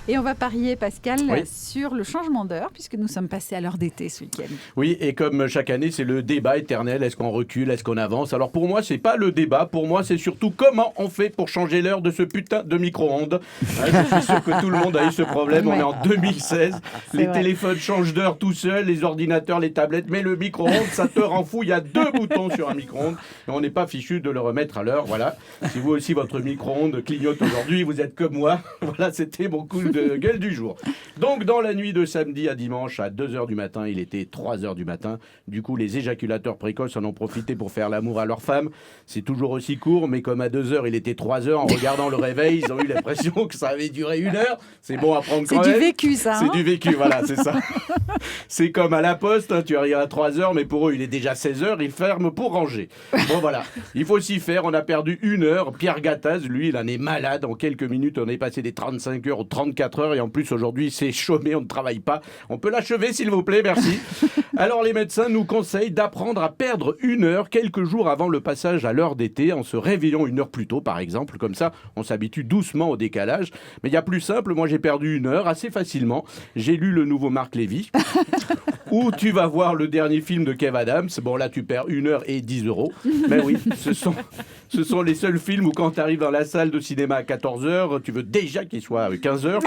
Et on va parier, Pascal, Oui. sur le changement d'heure, puisque nous sommes passés à l'heure d'été ce week-end. Oui, et comme chaque année, c'est le débat éternel. Est-ce qu'on recule, est-ce qu'on avance? Alors pour moi, c'est pas le débat. Pour moi, c'est surtout comment on fait pour changer l'heure de ce putain de micro-ondes. Je suis sûr que tout le monde a eu ce problème. On est en 2016. Les vrai. téléphones changent d'heure tout seuls, les ordinateurs, les tablettes. Mais le micro-ondes, ça te rend fou. Il y a 2 boutons sur un micro-ondes. Et on n'est pas fichu de le remettre à l'heure. Voilà. Si vous aussi, votre micro-ondes clignote aujourd'hui, vous êtes comme moi. Voilà, c'était mon coup de gueule du jour. Donc, dans la nuit de samedi à dimanche, à 2h du matin, il était 3h du matin. Du coup, les éjaculateurs précoces en ont profité pour faire l'amour à leur femme. C'est toujours aussi court, mais comme à 2h, il était 3h, en regardant le réveil, ils ont eu l'impression que ça avait duré 1 heure. C'est bon à prendre quand C'est même. du vécu, ça. C'est hein du vécu, voilà, c'est ça. C'est comme à la poste, hein, tu arrives à 3h, mais pour eux, il est déjà 16h, ils ferment pour ranger. Bon, voilà, il faut s'y faire, on a perdu 1 heure. Pierre Gattaz, lui, il en est malade. En quelques minutes, on est passé des 35 heures aux 34 heures, et en plus, aujourd'hui, c'est chômé, on ne travaille pas. On peut l'achever, s'il vous plaît, merci. Alors, les médecins nous conseillent d'apprendre à perdre 1 heure quelques jours avant le passage à l'heure d'été, en se réveillant 1 heure plus tôt, par exemple. Comme ça, on s'habitue doucement au décalage. Mais il y a plus simple, moi, j'ai perdu 1 heure assez facilement. J'ai lu le nouveau Marc Lévy. Ou tu vas voir le dernier film de Kev Adams. Bon, là, tu perds 1 heure et 10 euros. Mais oui, ce sont les seuls films où quand tu arrives dans la salle de cinéma à 14h, tu veux déjà qu'il soit à 15h.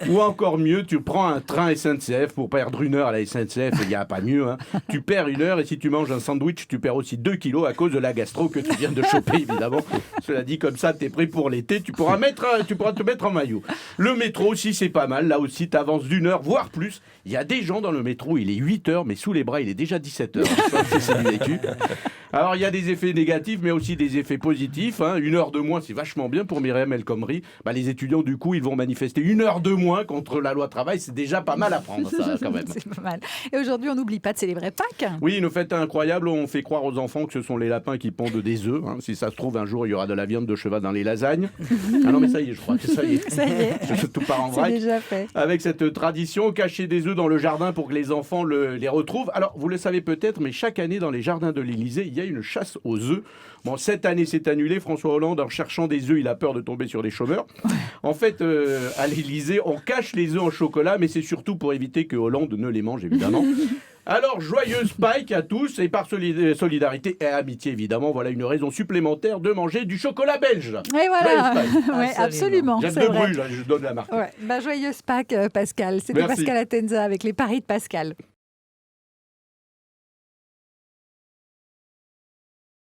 Ou encore mieux, tu prends un train SNCF pour perdre 1 heure à la SNCF. Il n'y a pas mieux. Hein. Tu perds 1 heure et si tu manges un sandwich, tu perds aussi 2 kilos à cause de la gastro que tu viens de choper, évidemment. Cela dit, comme ça, tu es prêt pour l'été. Tu pourras te mettre en maillot. Le métro aussi, c'est pas mal. Là aussi, tu avances d'1 heure, voire plus. Il y a des gens dans le métro, il est 8h, mais sous les bras, il est déjà 17h. C'est du vécu. Alors, il y a des effets négatifs, mais aussi des effets positifs. 1 heure de moins, c'est vachement bien pour Myriam El Khomri. Les étudiants, du coup, ils vont manifester 1 heure de moins contre la loi travail. C'est déjà pas mal à prendre, ça, quand même. C'est pas mal. Et aujourd'hui, on n'oublie pas de célébrer Pâques. Oui, une fête incroyable. On fait croire aux enfants que ce sont les lapins qui pondent des œufs. Si ça se trouve, un jour, il y aura de la viande de cheval dans les lasagnes. Ah non, mais ça y est, je crois que ça y est. Ça y est. Tout part en C'est vrac. déjà fait. Avec cette tradition, cacher des œufs dans le jardin pour que les enfants les retrouvent. Alors, vous le savez peut-être, mais chaque année, dans les jardins de l'Élysée, il y a une chasse aux œufs. Bon, cette année, c'est annulé. François Hollande, en cherchant des œufs, il a peur de tomber sur des chômeurs. En fait, à l'Élysée, on cache les œufs en chocolat, mais c'est surtout pour éviter que Hollande ne les mange, évidemment. Alors, joyeuse Pâques à tous, et par solidarité et amitié, évidemment, voilà une raison supplémentaire de manger du chocolat belge. Et voilà. Joyeuse Pâques. Ouais, absolument. Jeff c'est de vrai. Bruges, je donne la marque. Ouais. Joyeuse Pâques, Pascal. C'était Merci. Pascal Atenza avec les paris de Pascal.